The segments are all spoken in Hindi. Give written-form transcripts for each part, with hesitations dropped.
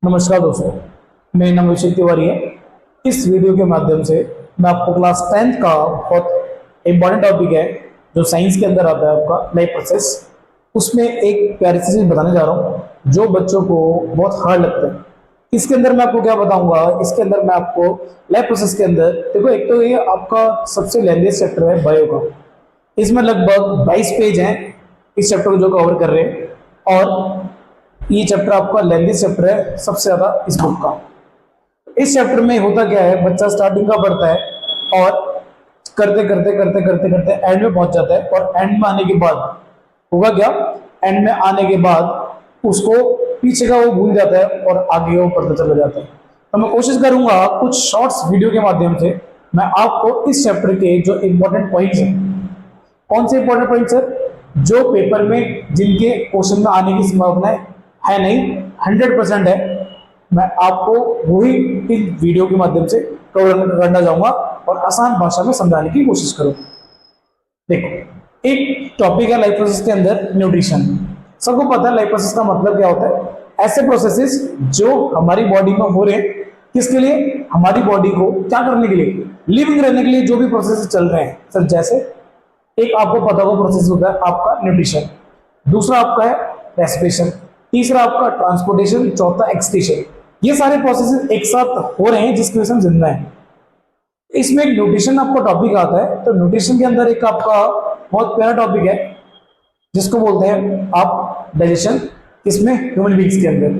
नमस्कार दोस्तों, मेरा नाम अभिषेक तिवारी है। इस वीडियो के माध्यम से मैं आपको क्लास 10th का बहुत इंपॉर्टेंट टॉपिक है जो साइंस के अंदर आता है, आपका लाइफ प्रोसेस। उसमें एक प्यारी सी चीज बताने जा रहा हूँ जो बच्चों को बहुत हार्ड लगता है। इसके अंदर मैं आपको क्या बताऊंगा, इसके अंदर मैं आपको लाइफ प्रोसेस के अंदर देखो, एक तो ये आपका सबसे लेंथीएस्ट चैप्टर है बायो का। इसमें लगभग 22 पेज हैं इस चैप्टर को जो कवर कर रहे हैं, और ये चैप्टर आपका लेंथी चैप्टर है सबसे ज्यादा इस बुक का। इस चैप्टर में होता क्या है, बच्चा स्टार्टिंग का पढ़ता है और करते करते करते करते करते एंड में पहुंच जाता है, और एंड में आने के बाद होगा क्या, एंड में आने के बाद उसको पीछे का वो भूल जाता है और आगे वो पढ़ता चला जाता है। तो मैं कोशिश करूंगा कुछ शॉर्ट्स वीडियो के माध्यम से मैं आपको इस चैप्टर के जो इंपॉर्टेंट पॉइंट्स हैं, कौन से इंपॉर्टेंट पॉइंट्स है जो पेपर में जिनके क्वेश्चन में आने की संभावना है नहीं 100% है, मैं आपको वही इस वीडियो के माध्यम से कवर करना चाहूंगा और आसान भाषा में समझाने की कोशिश करूंगा। देखो, एक टॉपिक है लाइफ प्रोसेस के अंदर न्यूट्रिशन। सबको पता है लाइफ प्रोसेस का मतलब क्या होता है, ऐसे प्रोसेसेस जो हमारी बॉडी में हो रहे हैं, किसके लिए, हमारी बॉडी को क्या करने के लिए, लिविंग रहने के लिए जो भी प्रोसेस चल रहे हैं। सर जैसे एक आपको पता होगा प्रोसेस होता है आपका न्यूट्रिशन, दूसरा आपका है रेस्पिरेशन, तीसरा आपका ट्रांसपोर्टेशन, चौथा एक्सक्रीशन। ये सारे प्रोसेस एक साथ हो रहे हैं जिसकी वजह से हम जिंदा हैं। इसमें एक न्यूट्रिशन आपका टॉपिक आता है, तो न्यूट्रिशन के अंदर एक आपका बहुत प्यारा टॉपिक है जिसको बोलते हैं आप डाइजेशन। इसमें ह्यूमन बींग्स के अंदर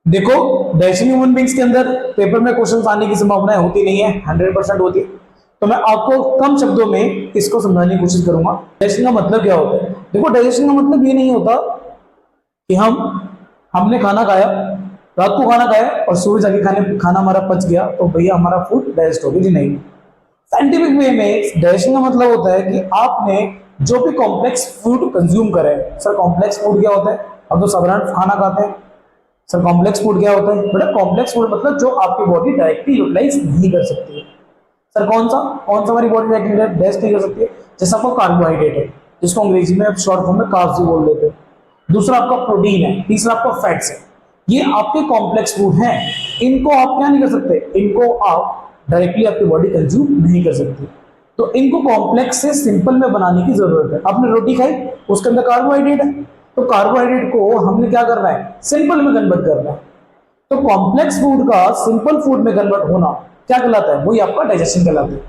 देखो, डाइजेशन ह्यूमन बींग्स के अंदर पेपर में क्वेश्चन आने की संभावना होती नहीं है, 100% होती है। तो मैं आपको कम शब्दों में इसको समझाने की कोशिश करूंगा। डाइजेशन का मतलब क्या होता है। देखो, डाइजेशन का मतलब ये नहीं होता कि हमने खाना खाया, रात को खाना खाया और सुबह जाके खाना हमारा पच गया तो भैया हमारा फूड डाइजेस्ट हो गया जी, नहीं। साइंटिफिक वे में डाइजेशन का मतलब होता है कि आपने जो भी कॉम्प्लेक्स फूड कंज्यूम करे। सर कॉम्प्लेक्स फूड क्या होता है, अब तो साधारण खाना खाते हैं। सर कॉम्प्लेक्स फूड क्या होता है बेटा, कॉम्प्लेक्स फूड मतलब जो आपकी बॉडी डायरेक्टली यूटिलाइज नहीं कर सकती है। सर कौन सा हमारी बॉडी डाइजेस्ट नहीं कर सकती है, जैसे आपको कार्बोहाइड्रेट है जिसको अंग्रेजी में शॉर्ट फॉर्म में कार्ब्स बोल देते हैं, दूसरा आपका प्रोटीन है, तीसरा आपका फैट्स है। ये आपके कॉम्प्लेक्स फूड हैं, इनको आप क्या नहीं कर सकते, इनको आप डायरेक्टली आपकी बॉडी कंज्यूम नहीं कर सकती। तो इनको कॉम्प्लेक्स से सिंपल में बनाने की जरूरत है। आपने रोटी खाई, उसके अंदर कार्बोहाइड्रेट है, तो कार्बोहाइड्रेट को हमने क्या करना है, सिंपल में कन्वर्ट करना है। तो कॉम्प्लेक्स फूड का सिंपल फूड में कन्वर्ट होना क्या कहलाता है, वही आपका डाइजेशन कहलाता है।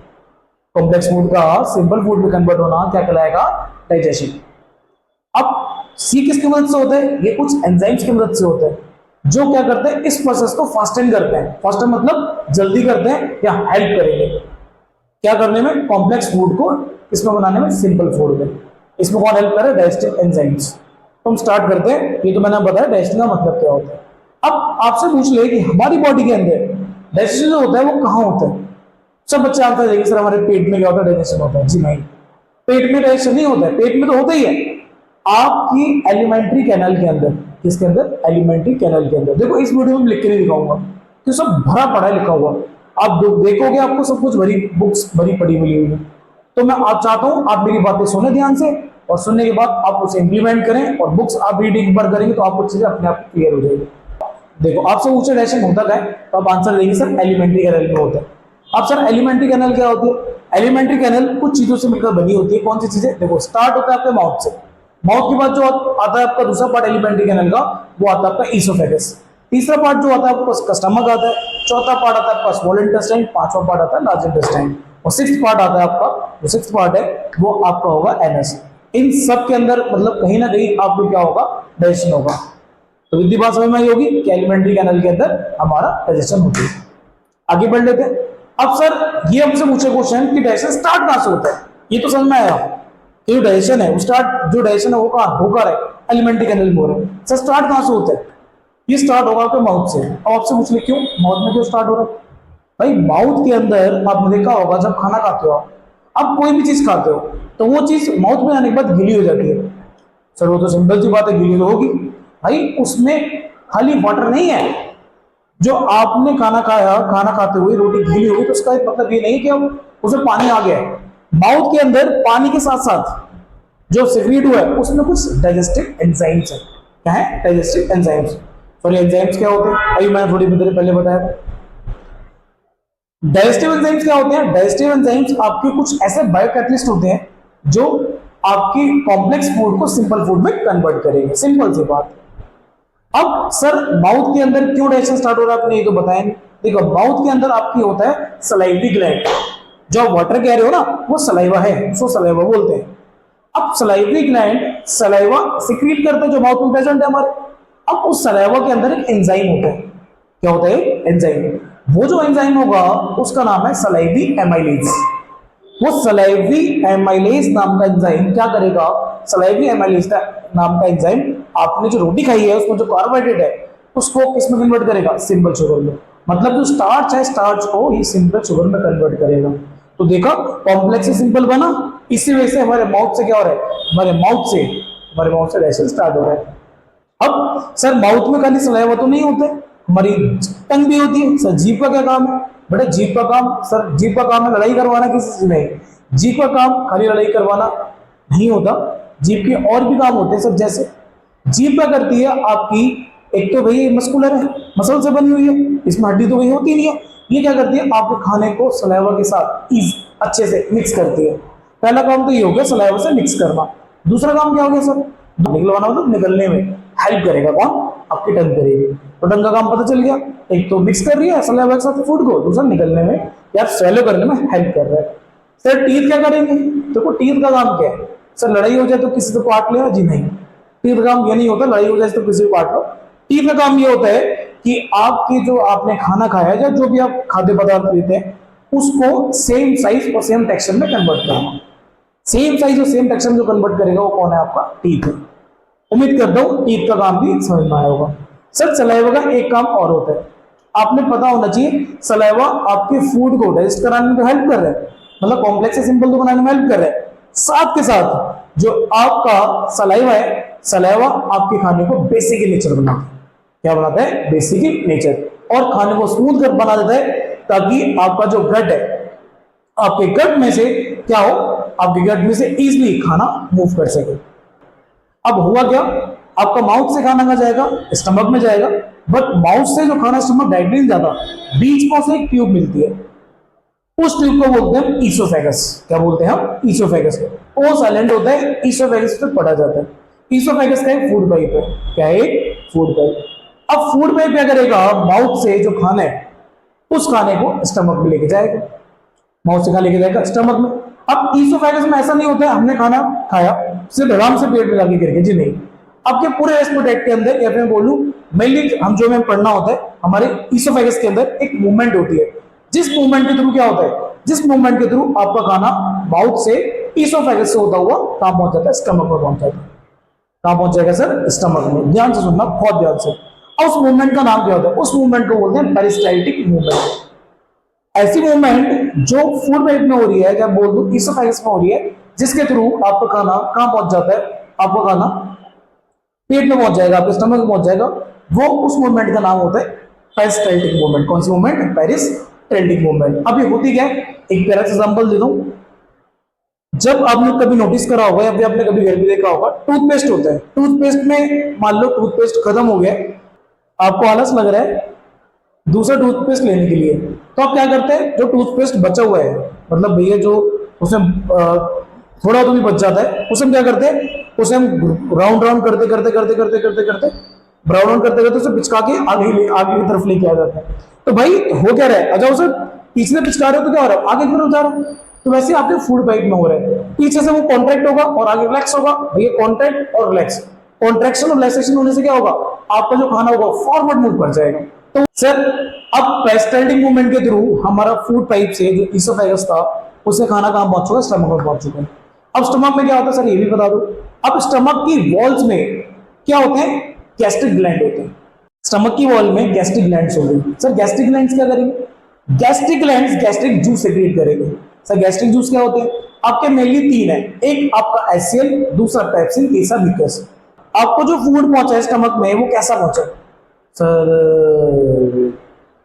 कॉम्प्लेक्स फूड का सिंपल फूड में कन्वर्ट होना क्या कहलाएगा, डाइजेशन। अब सी किसकी मदद से होता है, ये कुछ एंजाइम्स की मदद से होता है जो क्या करते हैं, इस प्रोसेस को फास्टन करते हैं। फास्टन मतलब जल्दी करते हैं या हेल्प करेंगे क्या करने में, कॉम्प्लेक्स फूड को इसमें बनाने में, सिंपल फूड में। इसमें कौन हेल्प करे, डाइजेस्टिव एंजाइम्स। तो हम स्टार्ट करते हैं। ये तो मैंने बताया डाइजेशन का मतलब क्या होता है। अब आपसे पूछ ले कि हमारी बॉडी के अंदर डाइजेशन जो होता है वो कहाँ होता है। सब बच्चे आंसर देंगे सर हमारे पेट में क्या होता है, डाइजेशन होता है। जी नहीं, पेट में डाइजेशन नहीं होता है, पेट में तो होता ही है आपकी एलिमेंट्री कैनल के अंदर। किसके अंदर, एलिमेंट्री कैनल के अंदर। देखो इस वीडियो में लिख के नहीं दिखाऊंगा कि सब भरा पड़ा है लिखा हुआ, आप देखोगे आपको सब कुछ भरी बुक्स भरी पड़ी मिली हुई है। तो मैं आप चाहता हूं आप मेरी बातें सुने ध्यान से, और सुनने के बाद आप उसे इंप्लीमेंट करें, और बुक्स आप रीडिंग पर करेंगे तो आपको चीजें अपने आप क्लियर हो जाएगी। देखो आपसे पूछे डाइजेशन होता क्या है, तो आप आंसर देंगे सर एलिमेंट्री कैनल में होता है। अब सर एलिमेंट्री कैनल क्या होती है, एलिमेंट्री कैनल कुछ चीजों से मिलकर बनी होती है। कौन सी चीजें, देखो स्टार्ट होता है आपके माउथ से, माउथ के बाद जो आता है आपका दूसरा पार्ट एलिमेंट्री कैनल का, वो आता है आपका ईसोफेगस। तीसरा पार्ट जो आता है आपका स्टमक आता है, चौथा पार्ट आता है आपका स्मॉल इंटेस्टाइन, पांचवा पार्ट आता है लार्ज इंटेस्टाइन, और सिक्स्थ पार्ट आता है आपका, जो सिक्स्थ पार्ट है वो आपका होगा एनएस। इन सब के अंदर मतलब कहीं ना कहीं आपको क्या होगा, डाइजेशन होगा। तो विधि बात समझ में आई होगी कि एलिमेंट्री कैनल के अंदर हमारा डाइजेशन होती है। आगे बढ़ लेते हैं। अब सर ये हमसे पूछे क्वेश्चन कि डाइजेशन स्टार्ट कहां से होता है, ये तो समझ में आया कि जो डाइजेशन है वो स्टार्ट, जो डाइजेशन है वो कहां होकर है, एलिमेंट्री कैनल में हो रहा है। सर स्टार्ट कहां से होता है, ये स्टार्ट होगा आपके माउथ से। अब आपसे पूछ ले क्यों, माउथ में क्यों स्टार्ट हो रहा है। भाई माउथ के अंदर आपने देखा होगा जब खाना खाते हो आप कोई भी चीज खाते हो तो वो चीज माउथ में आने के बाद गीली हो जाती है। सर वो तो सिंपल सी बात है, गीली तो होगी भाई, उसमें खाली वाटर नहीं है। जो आपने खाना खाया, खाना खाते हुए रोटी गीली होगी तो उसका मतलब ये नहीं कि अब उसमें पानी आ गया है। माउथ के अंदर पानी के साथ साथ जो सिक्रीट हुआ है उसमें कुछ डाइजेस्टिव एंजाइम्स है। क्या है, डाइजेस्टिव एंजाइम्स। सॉरी एंजाइम्स क्या होते हैं अभी मैंने थोड़ी देर पहले बताया। डाइजेस्टिव एंजाइम्स क्या होते हैं? डाइजेस्टिव एंजाइम्स आपके कुछ ऐसे बायोकैटलिस्ट होते हैं जो आपकी कॉम्प्लेक्स फूड को सिंपल फूड में कन्वर्ट करेंगे। सिंपल सी बात। अब सर माउथ के अंदर क्यों डाइजेशन स्टार्ट हो रहा है आपने ये तो बताया नहीं। देखो माउथ के अंदर आपकी होता है सलाइवरी ग्लैंड, जो वाटर कह रहे हो ना वो सलाइवा है, उसको सलाइवा बोलते हैं। अब सलाइवरी ग्लैंड सलाइवा सिक्रीट करते हैं जो माउथ में प्रेजेंट है हमारे। अब उस सलाइवा के अंदर एक एंजाइम होता है। क्या होता है? एंजाइम। वो जो एंजाइम होगा उसका नाम है सलाइवरी एमाइलेज। वो सलाइवरी एमाइलेज नाम का एंजाइम क्या करेगा? सलाइवरी एमाइलेज नाम का एंजाइम आपने जो रोटी खाई है उसमें जो कार्बोहाइड्रेट है उसको किस में कन्वर्ट करेगा? सिंपल शुगर में। मतलब जो स्टार्च है स्टार्च को ये सिंपल शुगर में कन्वर्ट करेगा। तो देखा कॉम्प्लेक्स से सिंपल बना। इसी वजह से हमारे माउथ से क्या हो रहा है? हमारे माउथ से डाइजेशन स्टार्ट हो रहा है। अब सर माउथ में खाली सलाइवा तो नहीं होते, हमारी टंग भी होती है। सर जीभ का क्या काम है? बेटा जीभ का काम, सर जीभ का काम है लड़ाई करवाना किसी से नहीं। जीभ का काम खाली लड़ाई करवाना नहीं होता, जीभ के और भी काम होते हैं सब। जैसे जीभ क्या करती है आपकी, एक तो भाई मस्कुलर है, मसल से बनी हुई है, इसमें हड्डी तो कहीं होती नहीं है। ये क्या करती है? आपके खाने को सलाइवा के साथ अच्छे से मिक्स करती है। पहला काम तो ये हो गया सलाइवा से मिक्स करना। दूसरा काम क्या हो गया सर? निकलवाना मतलब निकलने में हेल्प करेगा कौन? आपकी टंग करेगी। तो टंग का काम पता चल गया, एक तो मिक्स कर रही है सलाइवा के साथ फूड को, दूसरा निकलने में या स्वेलो करने में हेल्प कर रहा है। सर टीथ क्या करेंगे? देखो टीथ का काम क्या है? सर लड़ाई हो जाए तो किसी से काट लेना जी नहीं, टीथ का काम ये नहीं होता लड़ाई हो जाए तो किसी को काट लो। टीथ का काम ये होता है कि आपकी जो आपने खाना खाया या जो भी आप खाद्य पदार्थ लेते हैं उसको सेम साइज और सेम टेक्सचर में कन्वर्ट करना। सेम साइज और सेम टेक्सचर में जो कन्वर्ट करेगा वो कौन है? आपका टीथ है। उम्मीद करता हूं टीथ का काम भी समझ में आया होगा। सर सलाइवा का एक काम और होता है, आपने पता होना चाहिए। सलाइवा आपके फूड को डाइजेस्ट कराने में तो हेल्प कर रहा है, मतलब कॉम्प्लेक्स से सिंपल तो बनाने में हेल्प कर रहा है। साथ के साथ जो आपका सलाइवा है, सलाइवा आपके खाने को बेसिक नेचर बनाता है। क्या बनाता है? Basic nature. और खाने को स्मूथ कर बना देता है ताकि आपका जो गट है, आपके गट में से क्या हो? आपके गट में से इजीली खाना मूव कर सके। अब हुआ क्या? आपका माउथ से खाना कहां जाएगा? स्टमक में जाएगा। बट माउथ से जो खाना स्टमक डायरेक्टली नहीं जाता, बीच में से एक ट्यूब मिलती है, उस ट्यूब को बोलते हैं ईसोफेगस। क्या बोलते हैं हम? ईसोफेगस। वो साइलेंट होता है, ईसोफेगस पे पड़ा जाता है। ईसोफेगस का एक फूड पाइप है। क्या है? एक फूड पाइप। अब फूड पाइप क्या करेगा? माउथ से जो खाना है उस खाने को स्टमक में लेके जाएगा। माउथ से खा लेके जाएगा स्टमक में। अब ईसोफेगस में ऐसा नहीं होता है हमने खाना खाया सिर्फ आराम से पेट में जाके गिर गया जी नहीं। आपके पूरे रेस्पिरेटरी के अंदर, या फिर मैं बोलूं मेनली हम जो में पढ़ना होता है, हमारे ईसोफेगस के अंदर एक मूवमेंट होती है, जिस मूवमेंट के थ्रू क्या होता है? जिस मूवमेंट के थ्रू आपका खाना माउथ से ईसोफेगस से होता हुआ कहां पहुंच जाता है? स्टमक में पहुंच जाता है। कहां पहुंच जाएगा सर? स्टमक में। ध्यान से सुनना, बहुत ध्यान से। उस मूवमेंट का नाम क्या होता है? उस मूवमेंट को बोलते हैं पेरिस्टाल्टिक मूवमेंट। ऐसी मूवमेंट जो फूड पाइप में हो रही है, क्या बोल दूं ईसोफेगस में हो रही है, जिसके थ्रू आपका खाना कहां पहुंच जाता है? आपका खाना पेट में पहुंच जाएगा, आपके स्टमक में पहुंच जाएगा। वो उस मूवमेंट का नाम होता है पेरिस्टाल्टिक मूवमेंट। कौन सी मूवमेंट? Peristaltic movement. अब ये होती क्या है? एक प्यारा सा एग्जांपल दे दूं। जब आपने कभी नोटिस करा होगा या फिर आपने कभी घर में देखा होगा, टूथपेस्ट होता है। टूथपेस्ट में मान लो टूथपेस्ट खत्म हो गया, आपको आलस लग रहा है दूसरा टूथपेस्ट लेने के लिए, तो आप क्या करते हैं? जो टूथपेस्ट बचा हुआ है, मतलब भैया जो उसमें थोड़ा तो भी बच जाता है, उसे हम क्या करते हैं? उसे हम राउंड राउंड करते करते करते करते करते करते ब्राउन राउंड करते करते उसे पिचका के आगे की तरफ लेके आ जाते हैं। तो भाई हो क्या रहा है? अच्छा उसे पीछे से पिचका रहे हो तो क्या हो रहा है? आगे की तरफ जा रहा है। तो वैसे आपके फूड पाइप में हो रहा है, पीछे से वो कॉन्ट्रैक्ट होगा और आगे रिलैक्स होगा। भैया कॉन्ट्रैक्ट और रिलैक्स, कॉन्ट्रैक्शन और रिलैक्सेशन होने से क्या होगा? आपका जो खाना होगा फॉरवर्ड मूव कर जाएगा। तो सर अब पेरिस्टाल्टिक मूवमेंट के थ्रू हमारा फूड पाइप से जो ईसोफेगस था उससे खाना कहां पहुंच चुका? स्टमक में पहुंच चुका है। अब स्टमक में क्या होता है सर? ये भी बता दो। अब स्टमक की वॉल्स में क्या होते हैं? गैस्ट्रिक ग्लैंड होते हैं। स्टमक की वॉल में गैस्ट्रिक ग्लैंड्स होंगे। सर गैस्ट्रिक ग्लैंड्स क्या करेंगे? Gastric glands gastric juice secrete करेंगे। सर गैस्ट्रिक जूस क्या होते हैं? आपके मेनली तीन है, एक आपका एचसीएल, दूसरा पेप्सिन, तीसरा म्यूकस। आपको जो फूड पहुंचा है स्टमक में वो कैसा पहुंचा? सर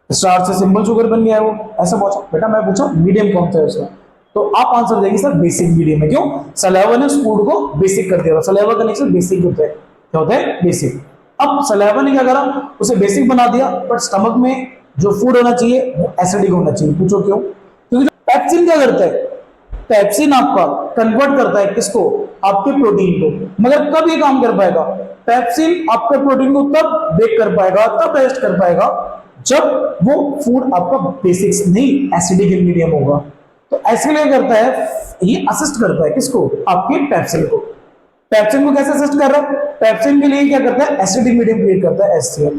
स्टार्च से सिंपल शुगर बन गया है, वो ऐसा पहुंचा। बेटा मैं पूछा मीडियम कौन सा है उसका, तो आप आंसर देंगे सर बेसिक मीडियम है। क्यों? सलाइवा ने उस फूड को बेसिक कर दिया। सलाइवा का नेचर बेसिक होता है। क्या होता है? बेसिक। अब सलाइवा ने क्या करा, उसे बेसिक बना दिया, बट स्टमक में जो फूड होना चाहिए वो एसिडिक होना चाहिए। पूछो क्यों? क्योंकि पेप्सिन क्या करता है, पेप्सिन आपका कन्वर्ट करता है किसको, आपके प्रोटीन को। मगर कब ये काम कर पाएगा, पेप्सिन आपके प्रोटीन को तब ब्रेक कर पाएगा, तब डाइजेस्ट कर पाएगा जब वो फूड आपका बेसिक्स नहीं एसिडिक इन मीडियम होगा। तो ऐसे लिए करता है, ये असिस्ट करता है किसको, आपके पेप्सिन को। पेप्सिन को कैसे असिस्ट कर रहा है, पेप्सिन के लिए क्या करता है, एसिडिक मीडियम क्रिएट करता है HCl।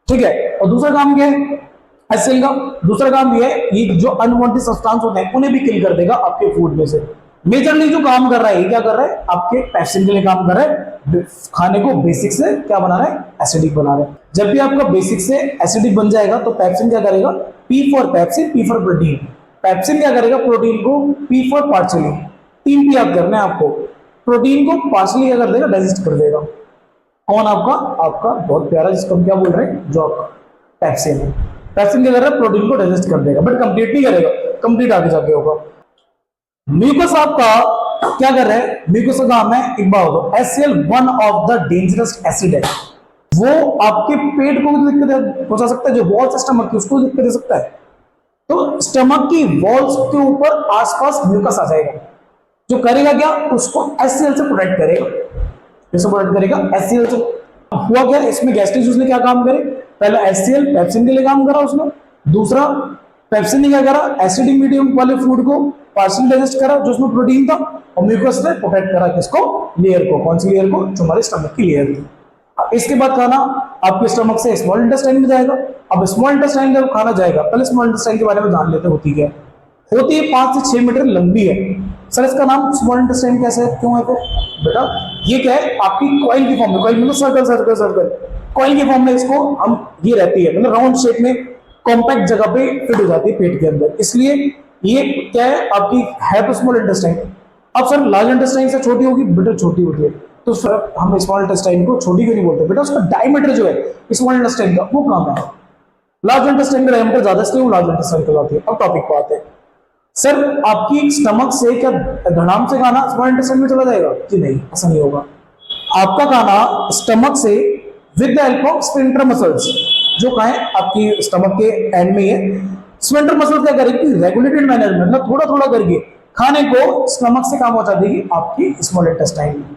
ठीक है, और दूसरा काम क्या है HCl का, दूसरा काम ये है, ये जो अनवांटेड सब्सटेंस होते हैं उन्हें भी किल कर देगा आपके फूड में से। मेजरली जो काम कर रहा है, ये क्या कर रहा है, आपके पेप्सिन के लिए काम कर रहा है, खाने को बेसिक से क्या बना रहा है, एसिडिक बना रहा है। जब भी आपका बेसिक से एसिडिक बन जाएगा तो पेप्सिन क्या करेगा, P for pepsin, P for protein. Pepsin क्या करेगा, प्रोटीन को P फॉर पार्शियली, 3 P याद करना है आपको, प्रोटीन को पार्शियली क्या कर देगा, डाइजेस्ट कर देगा। कौन आपका, आपका बहुत प्यारा जिसको हम क्या बोल रहे हैं, जो आपका पेप्सिन है। पेप्सिन क्या कर रहा है, प्रोटीन को डाइजेस्ट कर देगा, बट कंप्लीट नहीं करेगा, कंप्लीट आगे जाके होगा। म्यूकस आपका क्या कर रहा है, म्यूकस का काम है, एक बार होगा HCl one of the dangerous acid है, वो आपके पेट को भी दिक्कत पहुंचा सकता है, जो वॉल्स स्टमक की उसको दिक्कत दे सकता है। तो स्टमक की वॉल्स के ऊपर आसपास म्यूकस आ जाएगा, जो करेगा क्या, उसको HCl से प्रोटेक्ट करेगा। किससे प्रोटेक्ट करेगा, HCl से। हुआ क्या, इसमें गैस्ट्रिक जूस ने क्या काम करे, पहले HCl पेप्सिन के लिए काम करा उसने, दूसरा पेप्सिन ने क्या करा, एसिडिक मीडियम वाले फूड को पार्शियल डाइजेस्ट करा जो उसमें प्रोटीन था, और म्यूकस ने प्रोटेक्ट करा किसको, लेयर को। कौन सी लेयर को, जो हमारे स्टमक की लेयर थी। अब इसके बाद खाना आपके स्टमक से स्मॉल इंटेस्टाइन में जाएगा। अब स्मॉल इंटेस्टाइन जब खाना जाएगा, पहले स्मॉल इंटेस्टाइन के बारे में जान लेते होती क्या होती है, 5 से 6 मीटर लंबी है। सर इसका नाम स्मॉल इंटेस्टाइन कैसे है, क्यों है फिर बेटा, ये क्या है, आपकी कॉइल की फॉर्म में, कॉइल मतलब सर्कल सर्कल सर्कल, कॉइल की फॉर्म में इसको हम, ये रहती है मतलब राउंड शेप में, कॉम्पैक्ट जगह पे फिट हो जाती है पेट के अंदर, इसलिए ये क्या है आपकी है तो स्मॉल इंटेस्टाइन। अब सर लार्ज इंटेस्टाइन से छोटी होगी, बेटा छोटी होती है, तो सर हम स्मॉल इंटेस्टाइन को छोटी क्यों नहीं बोलते, बेटा उसका डायमीटर जो है स्मॉल इंटेस्टाइन का वो कम है, लार्ज इंटेस्टाइन का डायमीटर ज्यादा, इसलिए वो लार्ज इंटेस्टाइन कहलाती है। अब टॉपिक पे आते हैं, सर आपकी स्टमक से क्या धड़ाम से खाना स्मॉल इंटेस्टाइन में चला जाएगा कि नहीं, ऐसा नहीं होगा। आपका खाना स्टमक से with the help of sphincter muscles, जो कहा है आपकी स्टमक के एंड में है, स्फिंक्टर मसल क्या करेगी, रेगुलेटेड मैनर में, मतलब थोड़ा थोड़ा करके खाने को स्टमक से काम पहुंचा देगी आपकी स्मॉल इंटेस्टाइन में।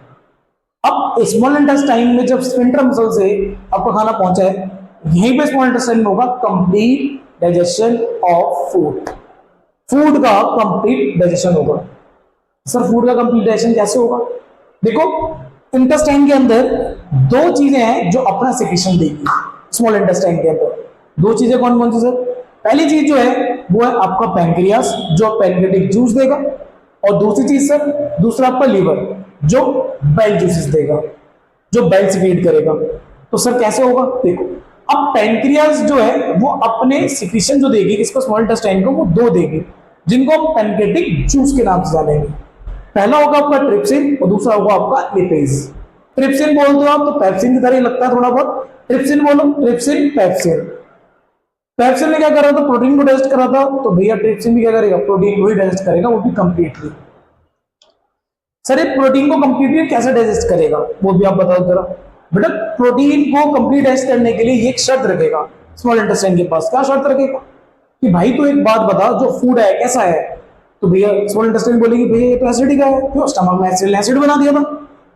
अब स्मॉल इंटेस्टाइन में जब स्फिंक्टर मसल से आपका खाना पहुंचा है, यहीं पे स्मॉल इंटेस्टाइन में होगा complete digestion of food, food का कंप्लीट डाइजेशन होगा। सर फूड का कंप्लीट डाइजेशन कैसे होगा, देखो इंटेस्टाइन के अंदर 2 चीजें हैं जो अपना सिक्रीशन देगी स्मॉल इंटेस्टाइन के अंदर। 2 चीजें कौन कौन सी सर, पहली चीज जो है वो है आपका पैंक्रियास जो पैंक्रियाटिक जूस देगा, और दूसरी चीज सर, दूसरा आपका लीवर जो बाइल जूसेस देगा, जो बाइल सीक्रेट करेगा। तो सर कैसे होगा, देखो अब पैंक्रियास जो है वो अपने सिक्रीशन जो देगी इसको स्मॉल इंटेस्टाइन को, वो 2 देगी जिनको हम पैंक्रियाटिक जूस के नाम से जानेंगे। पहला होगा आपका ट्रिप्सिन और दूसरा होगा आपका लिपेज। ट्रिप्सिन बोलते हो आप तो पेप्सिन की तरह लगता है थोड़ा बहुत, ट्रिप्सिन बोलो, ट्रिप्सिन पेप्सिन। पेप्सिन ने क्या करा था, प्रोटीन को डाइजेस्ट करा था, तो भैया ट्रिप्सिन भी क्या करेगा, प्रोटीन को ही डाइजेस्ट करेगा, वो भी कंप्लीटली। सर ये प्रोटीन को कंप्लीटली कैसे डाइजेस्ट करेगा वो भी आप बताओ जरा बेटा। प्रोटीन को कंप्लीट डाइजेस्ट करने के लिए ये एक शर्त रखेगा स्मॉल इंटेस्टाइन के पास, क्या शर्त रखेगा कि भाई तो एक बात बता, जो फूड है कैसा है, तो भैया स्मॉल इंटेस्टाइन बोलेगी भैया ये तो एसिडिक है, क्यों, स्टमक में एसिड बना दिया था।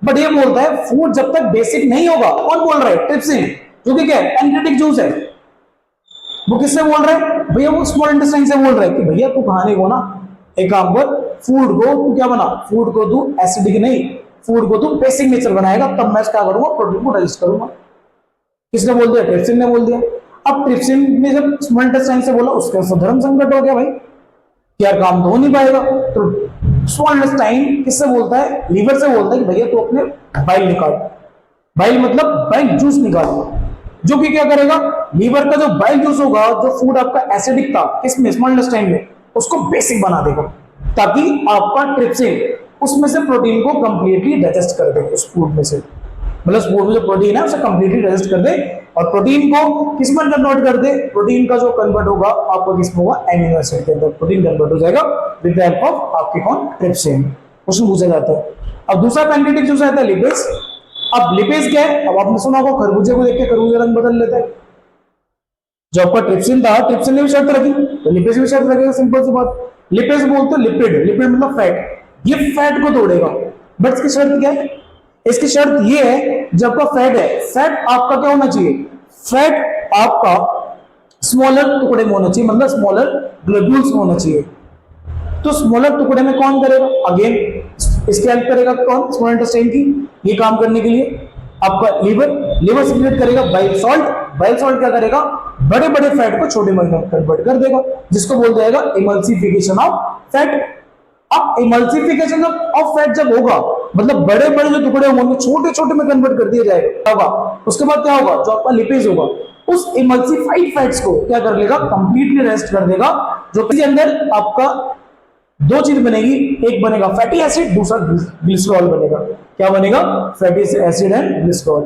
बट ये बोलता है फूड जब तक बेसिक नहीं होगा, कौन बोल रहा है, ट्रिप्सिन, जो कि क्या है पैंक्रियाटिक जूस है। वो किससे बोल रहा है भैया, वो स्मॉल इंटेस्टाइन से बोल रहा है कि भैया तू खाने को ना एक काम कर, फूड को तू क्या बना, फूड को तू एसिडिक नहीं, फूड को तू बेसिक नेचर बनाएगा, तब मैं क्या करूंगा, प्रोटीन को डाइजेस्ट करूंगा। किसने बोल दिया, ट्रिप्सिन ने बोल दिया। अब ट्रिप्सिन ने जब स्मॉल इंटेस्टाइन से बोला, उसका धर्म संकट हो गया भाई, यार काम तो हो नहीं पाएगा। तो स्मॉल इंटेस्टाइन किससे बोलता है, लीवर से बोलता है कि भैया तू अपने बाइल निकाल, बाइल मतलब बाइल जूस निकाल, जो कि क्या करेगा, लीवर का जो बाइल जूस होगा, जो फूड आपका एसिडिक था इसमें स्मॉल इंटेस्टाइन में, उसको बेसिक बना देगा, ताकि आपका ट्रिप्सिन उसमें से प्रोटीन को कंप्लीटली डाइजेस्ट कर दे, उस फूड में से, मतलब फूड में जो प्रोटीन है उसे कंप्लीटली डाइजेस्ट कर दे, और प्रोटीन को किस में कन्वर्ट कर दे, प्रोटीन का जो कन्वर्ट होगा आपको किस में होगा, एमिनो एसिड के अंदर प्रोटीन कन्वर्ट हो जाएगा विद द हेल्प ऑफ आपके कौन, ट्रिप्सिन। क्वेश्चन पूछा जाता है। अब दूसरा पैंक्रियाटिक जूस आता है लिपेज। अब लिपेज क्या है? अब आपने सुना होगा खरबूजे को देख के खरबूजा रंग बदल लेता है। जो आपका ट्रिप्सिन था, ट्रिप्सिन ने भी शर्त रखी तो लिपेज भी शर्त रखेगा, सिंपल सी बात। लिपेज बोलते हैं लिपिड, लिपिड मतलब फैट, ये फैट को तोड़ेगा। बट इसकी शर्त क्या है? इसकी शर्त ये है, जब का फैट है, फैट आपका क्या होना चाहिए? फैट आपका स्मॉलर टुकड़े में होना चाहिए, मतलब स्मॉलर ग्लोब्यूल्स में होना चाहिए। तो स्मॉलर टुकड़े में कौन करेगा? अगेन इसकी हेल्प करेगा कौन? स्मॉल इंटेस्टाइन की। ये काम करने के लिए आपका लीवर, लीवर सिक्रेट करेगा बाइल सॉल्ट, बाइल सॉल्ट क्या करेगा? बड़े बड़े फैट को छोटे में कन्वर्ट कर देगा, जिसको बोल जाएगा इमल्सिफिकेशन ऑफ फैट। अब इमल्सिफिकेशन ऑफ फैट जब होगा, मतलब बड़े बड़े जो टुकड़े होंगे छोटे छोटे में कन्वर्ट कर दिया जाएगा, उसके बाद क्या होगा? जो आपका लिपेज होगा उस इमल्सिफाइड फैट्स को क्या कर लेगा? कंप्लीटली रेस्ट कर देगा। जो कि अंदर आपका दो चीज बनेगी, एक बनेगा फैटी एसिड, दूसरा ग्लिसरॉल बनेगा। क्या बनेगा? Fatty acid and glycerol.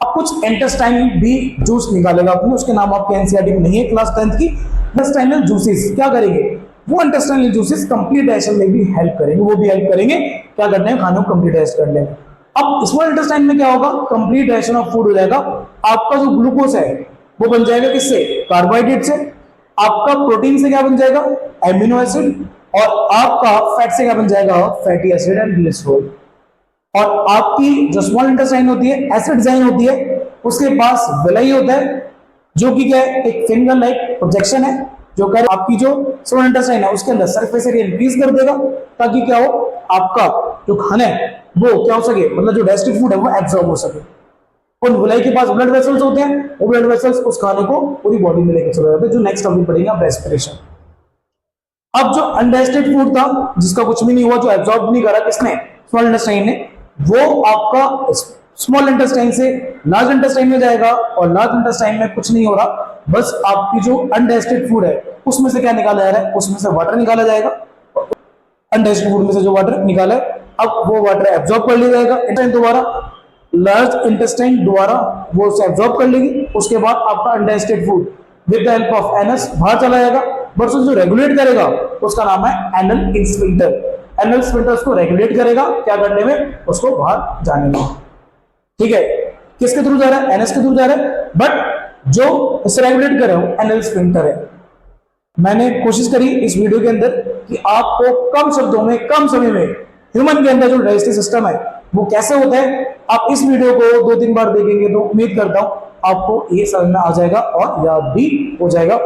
अब कुछ इंटेस्टाइन भी जूस निकालेगा अपने, उसके नाम आपके एनसीईआरटी में नहीं है क्लास 10th की। इंटेस्टाइनल जूसेस क्या करेंगे? वो इंटेस्टाइनल जूसेस कंप्लीट डाइजेशन में भी हेल्प करेंगे, वो भी हेल्प करेंगे क्या करने में? खाने को कंप्लीट डाइजेस्ट करने में। अब स्मॉल इंटेस्टाइन में क्या होगा? कंप्लीट डाइजेशन ऑफ फूड हो जाएगा। आपका जो ग्लूकोज है वो बन जाएगा किससे? कार्बोहाइड्रेट से। आपका प्रोटीन से क्या बन जाएगा? Amino acid. और आपका फैट से क्या बन जाएगा? Fatty acid and glycerol. और आपकी जो स्मॉल इंटेस्टाइन होती है, एसिड जाइन होती है, उसके पास विलाई होता है, जो कि क्या है? एक फिंगर लाइक प्रोजेक्शन है, जो कर आपकी जो स्मॉल इंटेस्टाइन है उसके अंदर सरफेस एरिया इंक्रीज कर देगा, ताकि क्या हो? आपका जो खाना है वो क्या हो सके? मतलब जो डाइजेस्टिव फूड है वो एब्जॉर्ब हो सके। उन विलाई के पास ब्लड वेसल्स होते हैं, वो ब्लड वेसल्स उस खाने को पूरी बॉडी में लेकर चले जाते हैं, जो नेक्स्ट टॉपिक पढ़ेंगे रेस्पिरेशन। अब जो अनडाइजेस्टेड फूड था, जिसका कुछ भी नहीं हुआ, जो एब्जॉर्ब नहीं करा किसने? स्मॉल इंटेस्टाइन ने, वो आपका स्मॉल इंटेस्टाइन से लार्ज इंटेस्टाइन में जाएगा, और लार्ज इंटेस्टाइन में कुछ नहीं हो रहा, बस आपकी जो अनडाइजेस्टेड फूड है उसमें से क्या निकाला जा रहा है? उसमें से वाटर निकाला जाएगा। अनडाइजेस्टेड फूड में से जो वाटर निकाला है, अब वो वाटर एब्जॉर्ब कर लिया जाएगा इंटेस्टाइन द्वारा, लार्ज इंटेस्टाइन द्वारा वो उसे एब्जॉर्ब कर लेगी। उसके बाद आपका undigested food with the help of anus बाहर चला जाएगा, बट जो रेगुलेट करेगा उसका नाम है एनल स्फिंक्टर। एनल स्फिंक्टर उसको रेगुलेट करेगा क्या करने में? उसको बाहर जाने में। ठीक है, किसके थ्रू जा रहा है? एनएस के थ्रू जा रहा है, बट जो इसे रेगुलेट कर रहा है एनल स्फिंक्टर है। मैंने कोशिश करी इस वीडियो के अंदर कि आपको कम शब्दों में, कम समय में ह्यूमन के अंदर जो डाइजेस्टिव सिस्टम है वो कैसे होता है, आप इस वीडियो को 2-3 बार देखेंगे तो उम्मीद करता हूं आपको ये समझ में आ जाएगा और याद भी हो जाएगा।